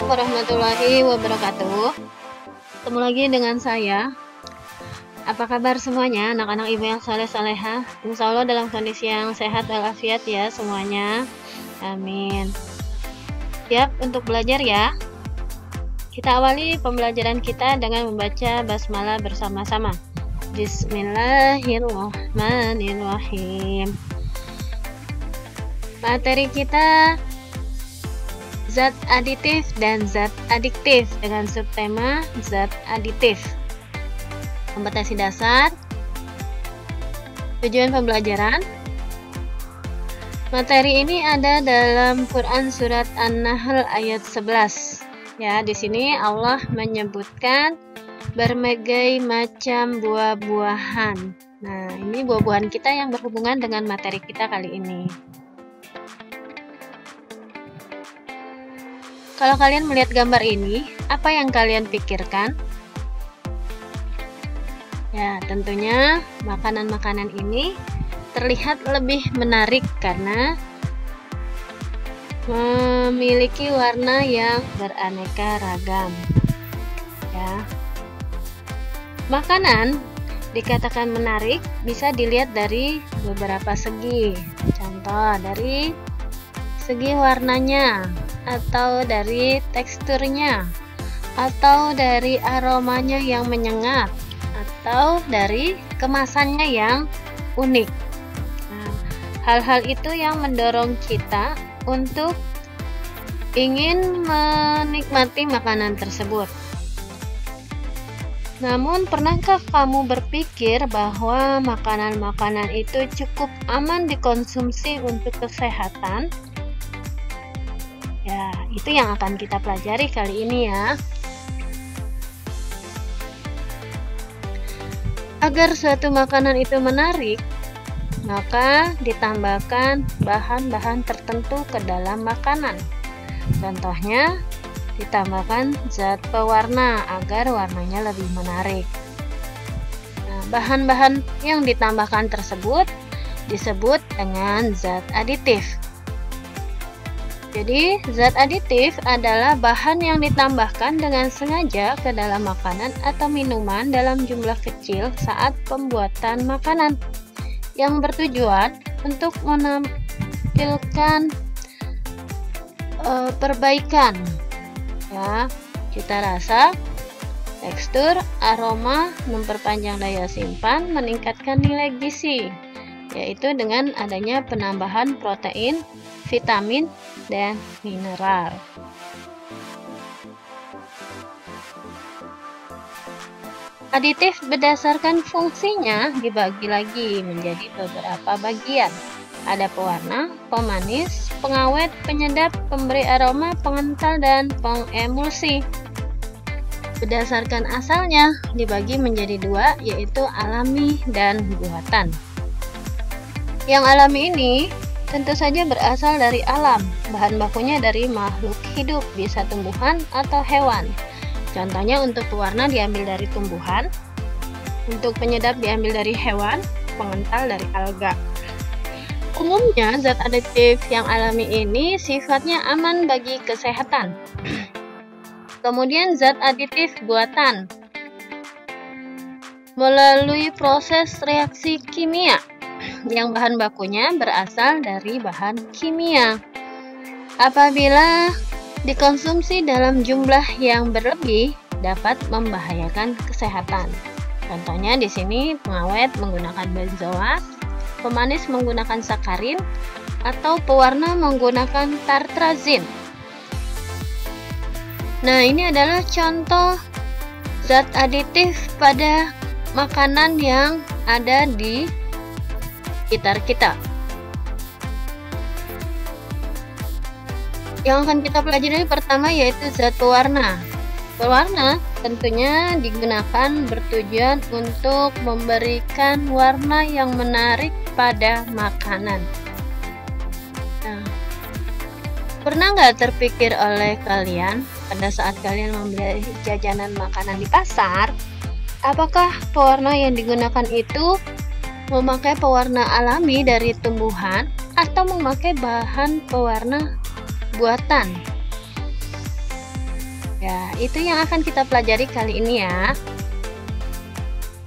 warahmatullahi wabarakatuh. Ketemu lagi dengan saya. Apa kabar semuanya, anak-anak ibu yang saleh-salehah? Insya Allah dalam kondisi yang sehat walafiat ya semuanya. Amin. Siap untuk belajar ya? Kita awali pembelajaran kita dengan membaca basmalah bersama-sama. Bismillahirrahmanirrahim. Materi kita zat aditif dan zat adiktif dengan subtema zat aditif. Kompetensi dasar. Tujuan pembelajaran. Materi ini ada dalam Quran surat An-Nahl ayat 11. Ya, di sini Allah menyebutkan berbagai macam buah-buahan. Nah, ini buah-buahan kita yang berhubungan dengan materi kita kali ini. Kalau kalian melihat gambar ini, apa yang kalian pikirkan? Ya, tentunya makanan-makanan ini terlihat lebih menarik karena memiliki warna yang beraneka ragam. Ya. Makanan dikatakan menarik bisa dilihat dari beberapa segi. Contoh dari segi warnanya, atau dari teksturnya, atau dari aromanya yang menyengat, atau dari kemasannya yang unik. Nah, hal-hal itu yang mendorong kita untuk ingin menikmati makanan tersebut. Namun, pernahkah kamu berpikir bahwa makanan-makanan itu cukup aman dikonsumsi untuk kesehatan? Ya, itu yang akan kita pelajari kali ini ya. Agar suatu makanan itu menarik, maka ditambahkan bahan-bahan tertentu ke dalam makanan. Contohnya, ditambahkan zat pewarna agar warnanya lebih menarik. Nah, bahan-bahan yang ditambahkan tersebut disebut dengan zat aditif. Jadi, zat aditif adalah bahan yang ditambahkan dengan sengaja ke dalam makanan atau minuman dalam jumlah kecil saat pembuatan makanan, yang bertujuan untuk menampilkan perbaikan, ya, cita rasa, tekstur, aroma, memperpanjang daya simpan, meningkatkan nilai gizi, yaitu dengan adanya penambahan protein, vitamin, dan mineral. Aditif berdasarkan fungsinya dibagi lagi menjadi beberapa bagian. Ada pewarna, pemanis, pengawet, penyedap, pemberi aroma, pengental, dan pengemulsi. Berdasarkan asalnya dibagi menjadi dua, yaitu alami dan buatan. Yang alami ini tentu saja berasal dari alam, bahan bakunya dari makhluk hidup, bisa tumbuhan atau hewan. Contohnya untuk pewarna diambil dari tumbuhan, untuk penyedap diambil dari hewan, pengental dari alga. Umumnya zat aditif yang alami ini sifatnya aman bagi kesehatan. Kemudian zat aditif buatan melalui proses reaksi kimia, yang bahan bakunya berasal dari bahan kimia. Apabila dikonsumsi dalam jumlah yang berlebih, dapat membahayakan kesehatan. Contohnya di sini pengawet menggunakan benzoat, pemanis menggunakan sakarin, atau pewarna menggunakan tartrazin. Nah, ini adalah contoh zat aditif pada makanan yang ada di sekitar kita. Yang akan kita pelajari pertama yaitu zat pewarna. Pewarna tentunya digunakan bertujuan untuk memberikan warna yang menarik pada makanan. Nah, pernah nggak terpikir oleh kalian pada saat kalian membeli jajanan makanan di pasar, apakah pewarna yang digunakan itu memakai pewarna alami dari tumbuhan atau memakai bahan pewarna buatan? Ya, itu yang akan kita pelajari kali ini ya.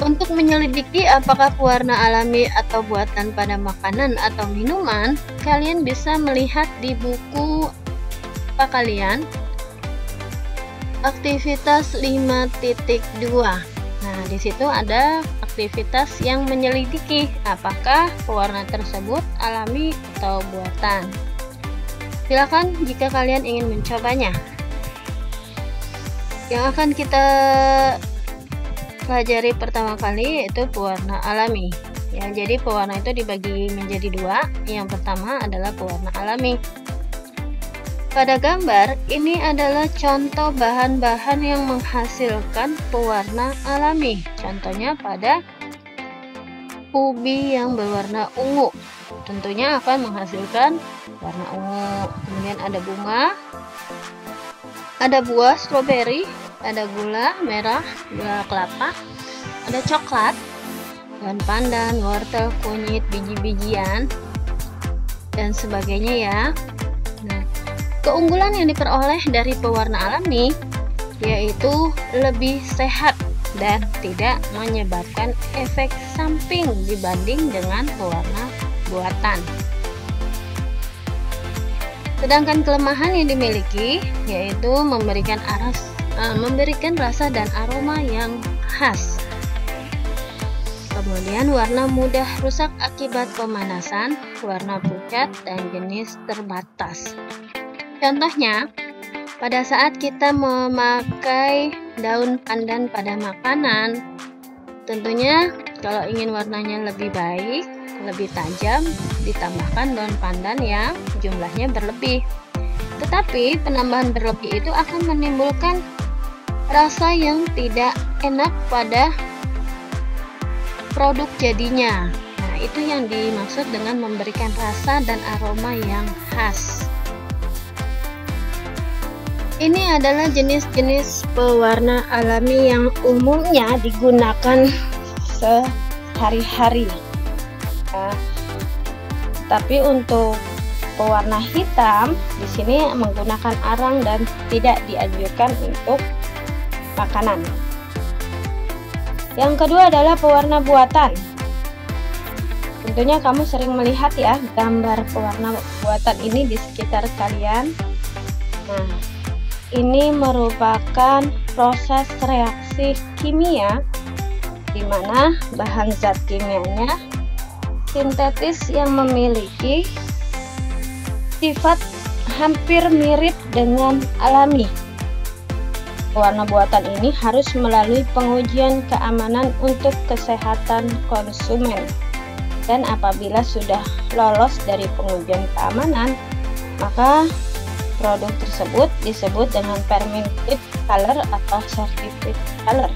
Untuk menyelidiki apakah pewarna alami atau buatan pada makanan atau minuman, kalian bisa melihat di buku apa kalian? Aktivitas 5.2. Nah, di situ ada aktivitas yang menyelidiki apakah pewarna tersebut alami atau buatan. Silakan jika kalian ingin mencobanya. Yang akan kita pelajari pertama kali yaitu pewarna alami. Ya, jadi pewarna itu dibagi menjadi dua. Yang pertama adalah pewarna alami. Pada gambar ini adalah contoh bahan-bahan yang menghasilkan pewarna alami. Contohnya pada ubi yang berwarna ungu, tentunya akan menghasilkan warna ungu. Kemudian ada bunga, ada buah stroberi, ada gula merah, gula kelapa, ada coklat, daun pandan, wortel, kunyit, biji-bijian, dan sebagainya ya. Nah, keunggulan yang diperoleh dari pewarna alami yaitu lebih sehat dan tidak menyebabkan efek samping dibanding dengan pewarna buatan. Sedangkan kelemahan yang dimiliki yaitu memberikan rasa dan aroma yang khas. Kemudian warna mudah rusak akibat pemanasan, warna pucat, dan jenis terbatas. Contohnya, pada saat kita memakai daun pandan pada makanan, tentunya kalau ingin warnanya lebih baik, lebih tajam, ditambahkan daun pandan yang jumlahnya berlebih. Tetapi penambahan berlebih itu akan menimbulkan rasa yang tidak enak pada produk jadinya. Nah, itu yang dimaksud dengan memberikan rasa dan aroma yang khas. Ini adalah jenis-jenis pewarna alami yang umumnya digunakan sehari-hari. Nah, tapi untuk pewarna hitam di sini menggunakan arang dan tidak dianjurkan untuk makanan. Yang kedua adalah pewarna buatan. Tentunya kamu sering melihat ya gambar pewarna buatan ini di sekitar kalian. Nah, ini merupakan proses reaksi kimia di mana bahan zat kimianya sintetis yang memiliki sifat hampir mirip dengan alami. Pewarna buatan ini harus melalui pengujian keamanan untuk kesehatan konsumen. Dan apabila sudah lolos dari pengujian keamanan, maka produk tersebut disebut dengan permitted color atau certified color.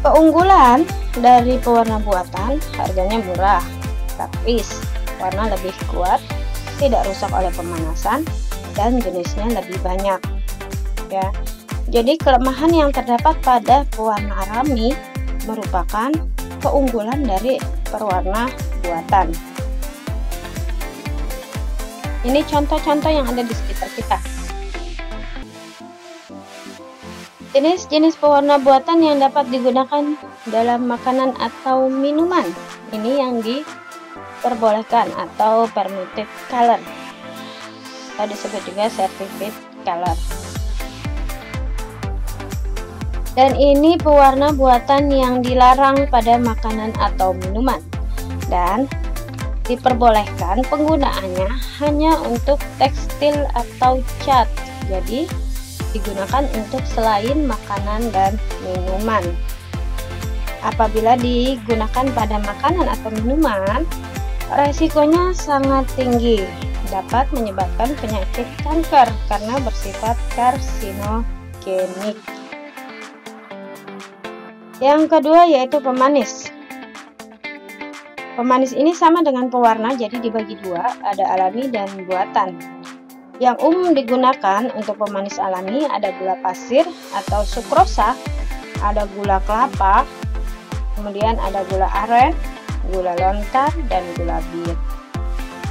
Keunggulan dari pewarna buatan, harganya murah, praktis, warna lebih kuat, tidak rusak oleh pemanasan, dan jenisnya lebih banyak. Ya, jadi kelemahan yang terdapat pada pewarna alami merupakan keunggulan dari pewarna buatan. Ini contoh-contoh yang ada di sekitar kita. Jenis-jenis pewarna buatan yang dapat digunakan dalam makanan atau minuman. Ini yang diperbolehkan atau permitted color. Atau disebut juga certified color. Dan ini pewarna buatan yang dilarang pada makanan atau minuman. Dan diperbolehkan penggunaannya hanya untuk tekstil atau cat. Jadi digunakan untuk selain makanan dan minuman. Apabila digunakan pada makanan atau minuman, resikonya sangat tinggi, dapat menyebabkan penyakit kanker karena bersifat karsinogenik. Yang kedua yaitu pemanis. Pemanis ini sama dengan pewarna, jadi dibagi dua, ada alami dan buatan. Yang umum digunakan untuk pemanis alami ada gula pasir atau sukrosa, ada gula kelapa, kemudian ada gula aren, gula lontar, dan gula bir.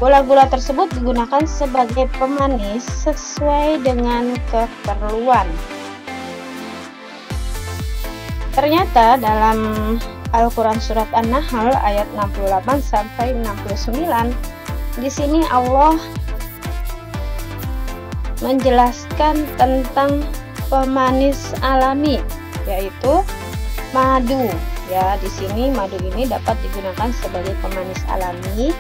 Gula-gula tersebut digunakan sebagai pemanis sesuai dengan keperluan. Ternyata dalam Al-Quran Surat An-Nahl ayat 68 sampai 69, di sini Allah menjelaskan tentang pemanis alami, yaitu madu. Ya, di sini madu ini dapat digunakan sebagai pemanis alami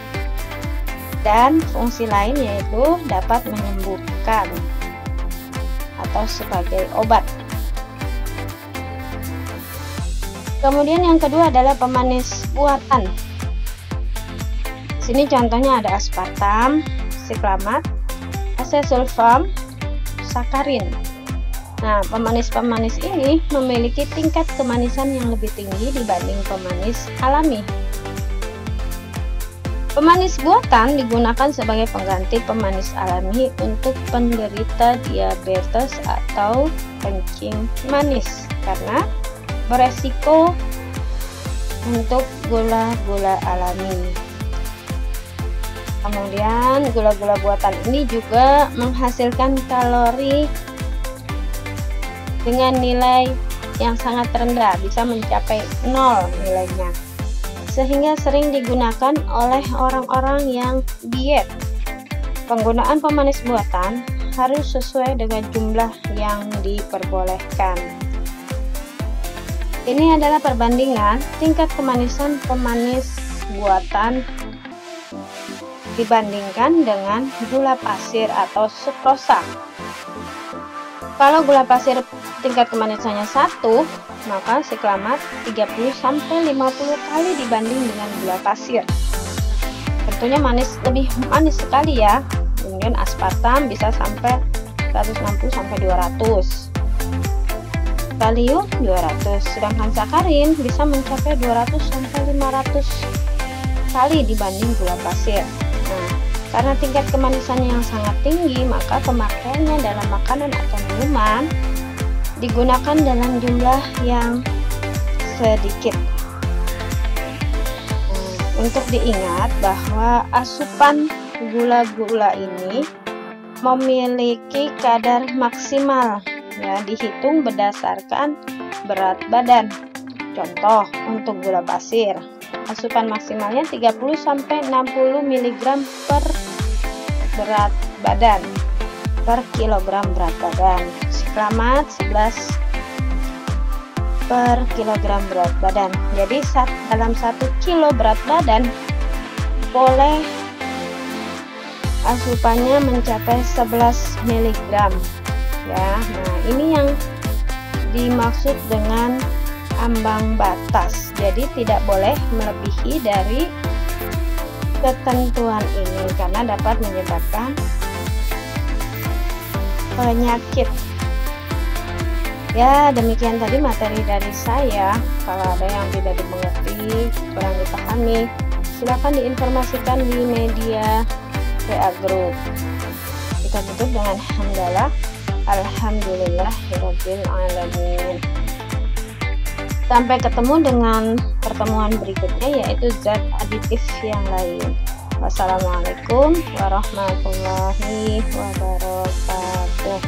dan fungsi lain yaitu dapat menyembuhkan atau sebagai obat. Kemudian yang kedua adalah pemanis buatan. Di sini contohnya ada aspartam, siklamat, asesulfam, sakarin. Nah, pemanis-pemanis ini memiliki tingkat kemanisan yang lebih tinggi dibanding pemanis alami. Pemanis buatan digunakan sebagai pengganti pemanis alami untuk penderita diabetes atau kencing manis karena beresiko untuk gula-gula alami. Kemudian gula-gula buatan ini juga menghasilkan kalori dengan nilai yang sangat rendah, bisa mencapai 0 nilainya, sehingga sering digunakan oleh orang-orang yang diet. Penggunaan pemanis buatan harus sesuai dengan jumlah yang diperbolehkan. Ini adalah perbandingan tingkat kemanisan pemanis buatan dibandingkan dengan gula pasir atau sukrosa. Kalau gula pasir tingkat kemanisannya 1, maka siklamat 30-50 kali dibanding dengan gula pasir. Tentunya lebih manis sekali ya. Kemudian aspartam bisa sampai 160-200. Kalium 200, sedangkan sakarin bisa mencapai 200-500 kali dibanding gula pasir. Nah, karena tingkat kemanisannya yang sangat tinggi, maka pemakaiannya dalam makanan atau minuman digunakan dalam jumlah yang sedikit. Untuk diingat bahwa asupan gula-gula ini memiliki kadar maksimal, ya, dihitung berdasarkan berat badan. Contoh, untuk gula pasir, asupan maksimalnya 30-60 mg per berat badan per kilogram berat badan. Siklamat 11 per kilogram berat badan. Jadi dalam 1 kilo berat badan boleh asupannya mencapai 11 mg. Ya, nah ini yang dimaksud dengan ambang batas. Jadi tidak boleh melebihi dari ketentuan ini karena dapat menyebabkan penyakit. Ya, demikian tadi materi dari saya. Kalau ada yang tidak dimengerti, kurang dipahami, silakan diinformasikan di media WA Group. Kita tutup dengan hamdalah. Alhamdulillahirabbil alamin. Sampai ketemu dengan pertemuan berikutnya, yaitu zat aditif yang lain. Wassalamualaikum warahmatullahi wabarakatuh.